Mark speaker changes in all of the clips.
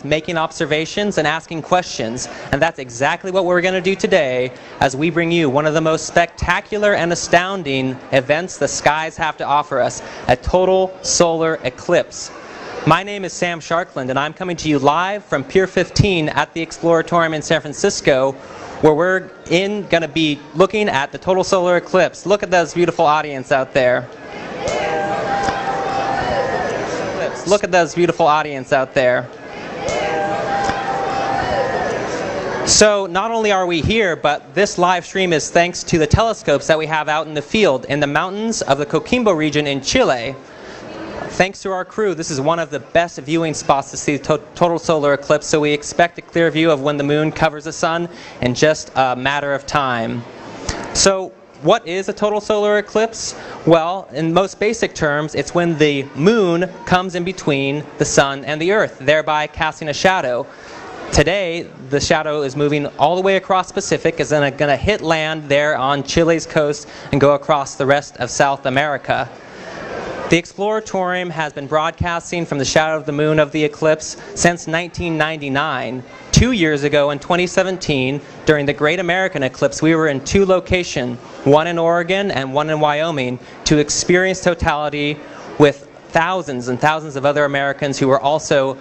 Speaker 1: making observations and asking questions. And that's exactly what we're going to do today as we bring you one of the most spectacular and astounding events the skies have to offer us, a total solar eclipse. My name is Sam Sharkland, and I'm coming to you live from Pier 15 at the Exploratorium in San Francisco, where we're going to be looking at the total solar eclipse. Look at this beautiful audience out there. Look at those beautiful audience out there. So not only are we here, but this live stream is thanks to the telescopes that we have out in the field in the mountains of the Coquimbo region in Chile. Thanks to our crew, this is one of the best viewing spots to see the total solar eclipse, so we expect a clear view of when the moon covers the sun in just a matter of time. So what is a total solar eclipse? Well, in most basic terms, it's when the moon comes in between the sun and the earth, thereby casting a shadow. Today, the shadow is moving all the way across the Pacific, is going to hit land there on Chile's coast and go across the rest of South America. The Exploratorium has been broadcasting from the shadow of the moon of the eclipse since 1999. 2 years ago in 2017, during the Great American Eclipse, we were in two locations, one in Oregon and one in Wyoming, to experience totality with thousands and thousands of other Americans who were also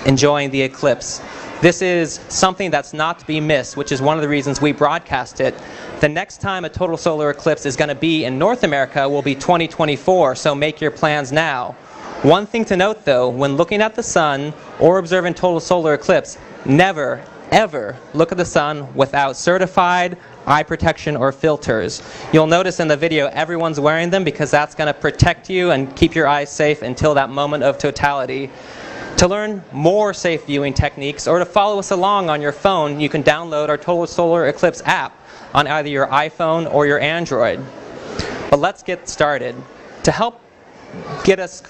Speaker 1: enjoying the eclipse. This is something that's not to be missed, which is one of the reasons we broadcast it. The next time a total solar eclipse is going to be in North America will be 2024, so make your plans now. One thing to note though, when looking at the sun or observing total solar eclipse, never, ever look at the sun without certified eye protection or filters. You'll notice in the video everyone's wearing them because that's going to protect you and keep your eyes safe until that moment of totality. To learn more safe viewing techniques or to follow us along on your phone, you can download our Total Solar Eclipse app on either your iPhone or your Android. But let's get started. To help get us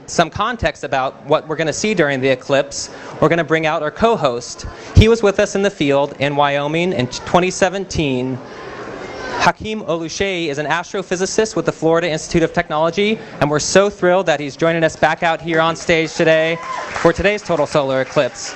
Speaker 1: some context about what we're going to see during the eclipse, we're going to bring out our co-host. He was with us in the field in Wyoming in 2017. Hakeem Oluseyi is an astrophysicist with the Florida Institute of Technology, and we're so thrilled that he's joining us back out here on stage today for today's total solar eclipse.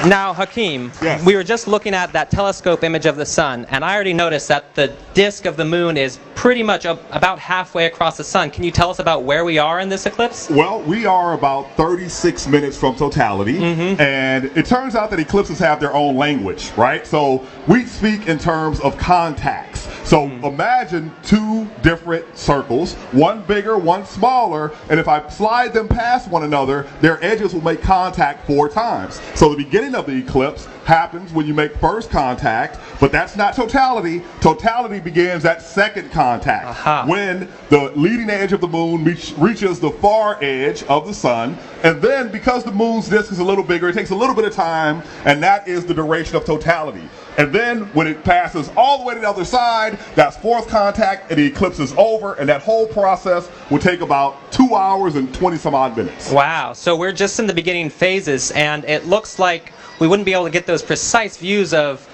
Speaker 1: Now, Hakeem,
Speaker 2: yes.
Speaker 1: We were just looking at that telescope image of the sun, and I already noticed that the disk of the moon is pretty much about halfway across the sun. Can you tell us about where we are in this eclipse?
Speaker 2: Well, we are about 36 minutes from totality, and it turns out that eclipses have their own language, right? So we speak in terms of contacts. So imagine two different circles, one bigger, one smaller, and if I slide them past one another, their edges will make contact 4 times. So the beginning of the eclipse happens when you make first contact, but that's not totality. Totality begins at second contact, when the leading edge of the moon reaches the far edge of the sun, and then because the moon's disk is a little bigger, it takes a little bit of time, and that is the duration of totality. And then when it passes all the way to the other side, that's fourth contact, and the eclipse is over, and that whole process will take about 2 hours and 20 some odd minutes.
Speaker 1: Wow, so we're just in the beginning phases, and it looks like we wouldn't be able to get those precise views of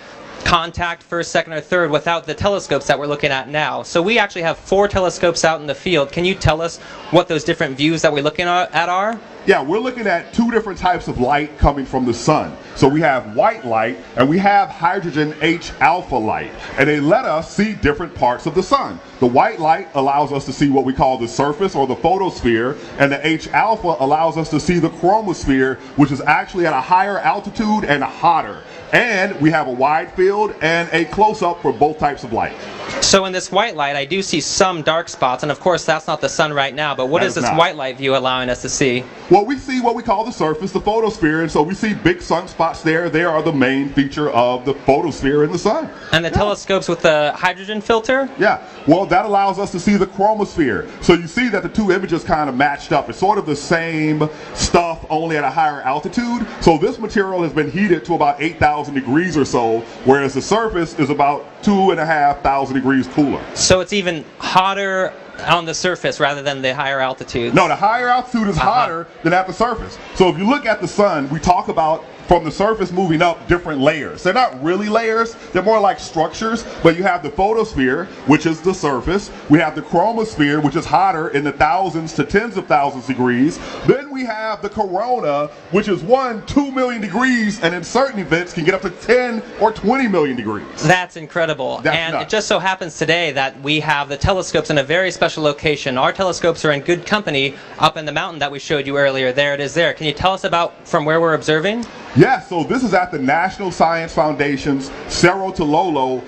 Speaker 1: contact first, second, or third without the telescopes that we're looking at now. So we actually have 4 telescopes out in the field. Can you tell us what those different views that we're looking at are?
Speaker 2: Yeah, we're looking at 2 different types of light coming from the sun. So we have white light and we have hydrogen H-alpha light, and they let us see different parts of the sun. The white light allows us to see what we call the surface or the photosphere, and the H-alpha allows us to see the chromosphere, which is actually at a higher altitude and hotter. And we have a wide field and a close-up for both types of light.
Speaker 1: So in this white light, I do see some dark spots, and of course that's not the sun right now, but what is this white light view allowing us to see?
Speaker 2: Well, we see what we call the surface, the photosphere, and so we see big sunspots there. They are the main feature of the photosphere in the sun.
Speaker 1: And the telescopes with the hydrogen filter?
Speaker 2: Yeah, well, that allows us to see the chromosphere. So you see that the two images kind of matched up. It's sort of the same stuff, only at a higher altitude. So this material has been heated to about 8,000 degrees or so, whereas the surface is about 2,500 degrees cooler.
Speaker 1: So it's even hotter on the surface rather than the higher altitude?
Speaker 2: No, the higher altitude is hotter than at the surface. So if you look at the sun, we talk about from the surface moving up different layers. They're not really layers, they're more like structures, but you have the photosphere, which is the surface. We have the chromosphere, which is hotter in the thousands to tens of thousands degrees. Then we have the corona, which is 2 million degrees, and in certain events can get up to 10 or 20 million degrees.
Speaker 1: That's incredible.
Speaker 2: That's nuts.
Speaker 1: It just so happens today that we have the telescopes in a very special location. Our telescopes are in good company up in the mountain that we showed you earlier. There it is there. Can you tell us about from where we're observing?
Speaker 2: Yeah, so this is at the National Science Foundation's Cerro Tololo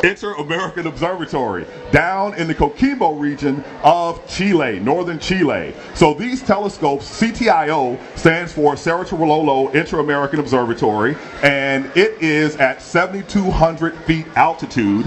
Speaker 2: Inter-American Observatory down in the Coquimbo region of Chile, northern Chile. So these telescopes, CTIO, stands for Cerro Tololo Inter-American Observatory, and it is at 7,200 feet altitude.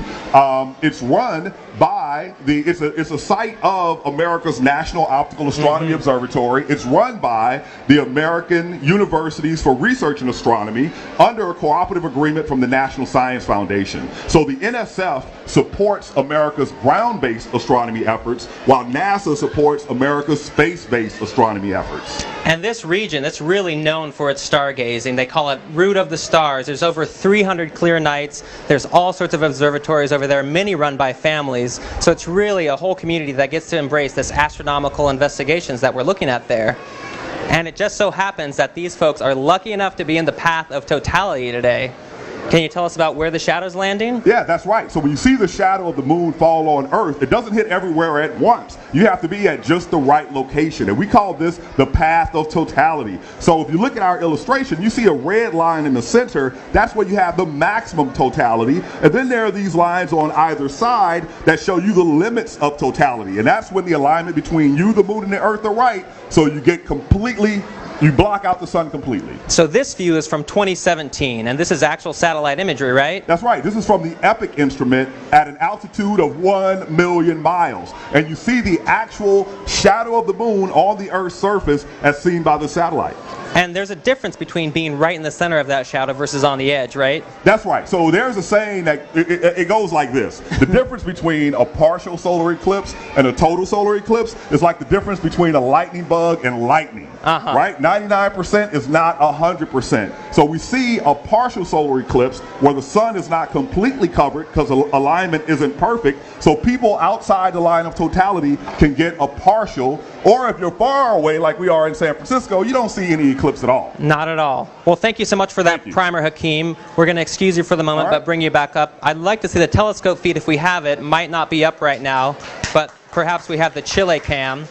Speaker 2: It's run by it's a site of America's National Optical Astronomy Observatory. It's run by the American Universities for Research in Astronomy under a cooperative agreement from the National Science Foundation. So the NSF supports America's ground-based astronomy efforts, while NASA supports America's space-based astronomy efforts.
Speaker 1: And this region, it's really known for its stargazing. They call it Root of the Stars. There's over 300 clear nights. There's all sorts of observatories over there, many run by families. So it's really a whole community that gets to embrace this astronomical investigations that we're looking at there. And it just so happens that these folks are lucky enough to be in the path of totality today. Can you tell us about where the shadow's landing?
Speaker 2: Yeah, that's right. So when you see the shadow of the moon fall on Earth, it doesn't hit everywhere at once. You have to be at just the right location. And we call this the path of totality. So if you look at our illustration, you see a red line in the center. That's where you have the maximum totality. And then there are these lines on either side that show you the limits of totality. And that's when the alignment between you, the moon, and the Earth are right. So you get you block out the sun completely.
Speaker 1: So this view is from 2017, and this is actual satellite imagery, right?
Speaker 2: That's right. This is from the EPIC instrument at an altitude of 1 million miles. And you see the actual shadow of the moon on the Earth's surface as seen by the satellite.
Speaker 1: And there's a difference between being right in the center of that shadow versus on the edge, right?
Speaker 2: That's right. So there's a saying that it goes like this. The difference between a partial solar eclipse and a total solar eclipse is like the difference between a lightning bug and lightning, right? 99% is not 100%. So we see a partial solar eclipse where the sun is not completely covered because alignment isn't perfect. So people outside the line of totality can get a partial, or if you're far away like we are in San Francisco, you don't see any eclipse at all.
Speaker 1: Not at all. Well, thank you so much for that primer, Hakeem. We're going to excuse you for the moment, but bring you back up. I'd like to see the telescope feed if we have it. Might not be up right now, but perhaps we have the Chile cam.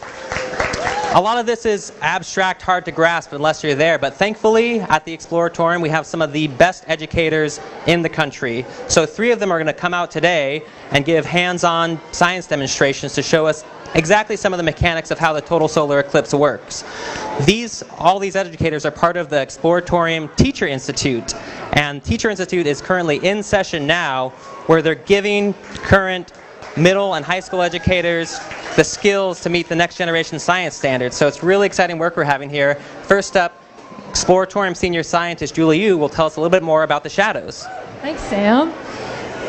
Speaker 1: A lot of this is abstract, hard to grasp unless you're there, but thankfully at the Exploratorium we have some of the best educators in the country. So 3 of them are going to come out today and give hands-on science demonstrations to show us exactly some of the mechanics of how the total solar eclipse works. All these educators are part of the Exploratorium Teacher Institute, and Teacher Institute is currently in session now, where they're giving current middle and high school educators the skills to meet the next generation science standards. So it's really exciting work we're having here. First up, Exploratorium Senior Scientist Julio will tell us a little bit more about the shadows.
Speaker 3: Thanks, Sam.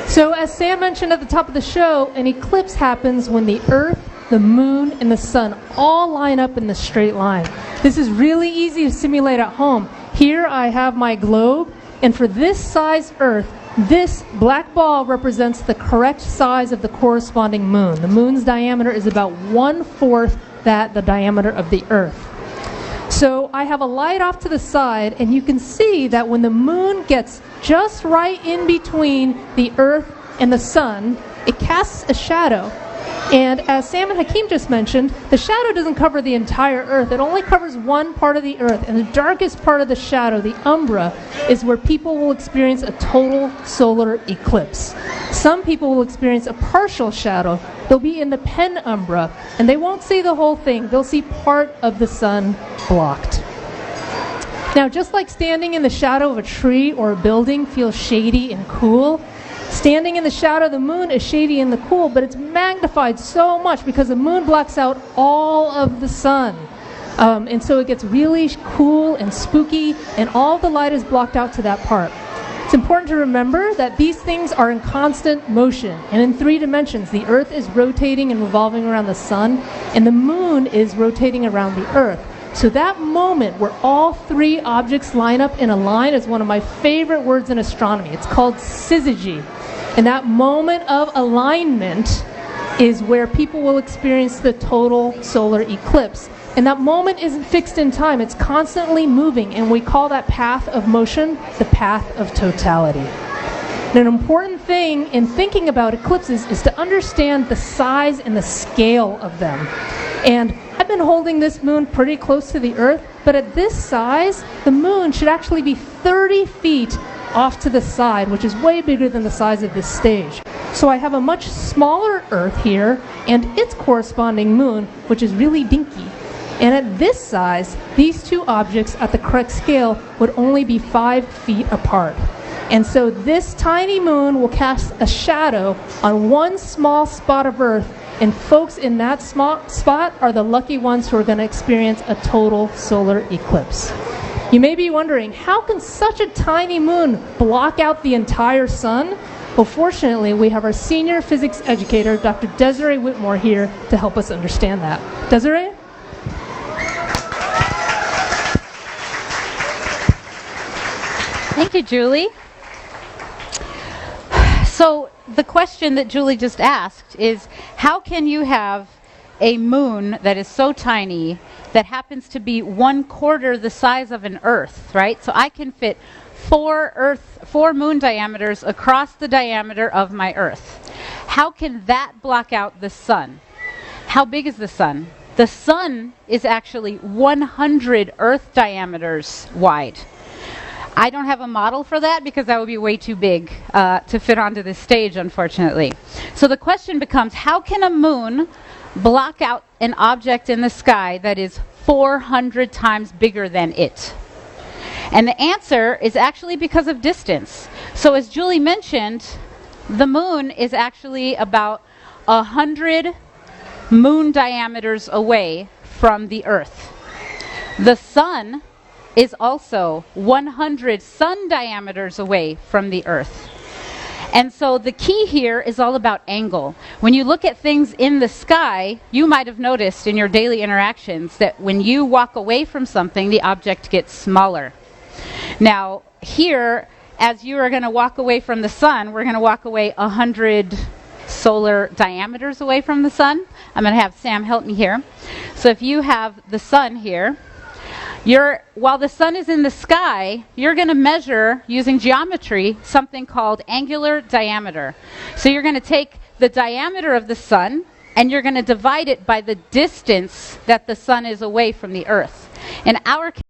Speaker 3: So as Sam mentioned at the top of the show, an eclipse happens when the Earth, the moon, and the sun all line up in the straight line. This is really easy to simulate at home. Here I have my globe, and for this size Earth, this black ball represents the correct size of the corresponding moon. The moon's diameter is about 1/4 the diameter of the Earth. So I have a light off to the side, and you can see that when the moon gets just right in between the Earth and the sun, it casts a shadow. And as Sam and Hakeem just mentioned, the shadow doesn't cover the entire Earth. It only covers one part of the Earth. And the darkest part of the shadow, the umbra, is where people will experience a total solar eclipse. Some people will experience a partial shadow. They'll be in the penumbra, and they won't see the whole thing. They'll see part of the sun blocked. Now, just like standing in the shadow of a tree or a building feels shady and cool, standing in the shadow of the moon is shady and cool, but it's magnified so much because the moon blocks out all of the sun. And so it gets really cool and spooky, and all the light is blocked out to that part. It's important to remember that these things are in constant motion, and in 3 dimensions. The Earth is rotating and revolving around the sun, and the moon is rotating around the Earth. So that moment where all three objects line up in a line is one of my favorite words in astronomy. It's called syzygy. And that moment of alignment is where people will experience the total solar eclipse. And that moment isn't fixed in time. It's constantly moving, and we call that path of motion the path of totality. And an important thing in thinking about eclipses is to understand the size and the scale of them. And I've been holding this moon pretty close to the Earth, but at this size, the moon should actually be 30 feet off to the side, which is way bigger than the size of this stage. So I have a much smaller Earth here and its corresponding moon, which is really dinky. And at this size, these two objects at the correct scale would only be 5 feet apart. And so this tiny moon will cast a shadow on one small spot of Earth, and folks in that small spot are the lucky ones who are going to experience a total solar eclipse. You may be wondering, how can such a tiny moon block out the entire sun? Well, fortunately, we have our senior physics educator, Dr. Desiree Whitmore, here to help us understand that. Desiree?
Speaker 4: Thank you, Julie. So the question that Julie just asked is, how can you have a moon that is so tiny that happens to be 1/4 the size of an Earth, right? So I can fit four moon diameters across the diameter of my Earth. How can that block out the sun? How big is the sun? The sun is actually 100 Earth diameters wide. I don't have a model for that because that would be way too big to fit onto this stage, unfortunately. So the question becomes, how can a moon block out an object in the sky that is 400 times bigger than it? And the answer is actually because of distance. So as Julie mentioned, the moon is actually about 100 moon diameters away from the Earth. The sun is also 100 sun diameters away from the Earth. And so the key here is all about angle. When you look at things in the sky, you might have noticed in your daily interactions that when you walk away from something, the object gets smaller. Now, here, as you are going to walk away from the sun, we're going to walk away 100 solar diameters away from the sun. I'm going to have Sam help me here. So if you have the sun here, while the sun is in the sky, you're going to measure, using geometry, something called angular diameter. So you're going to take the diameter of the sun, and you're going to divide it by the distance that the sun is away from the Earth. In our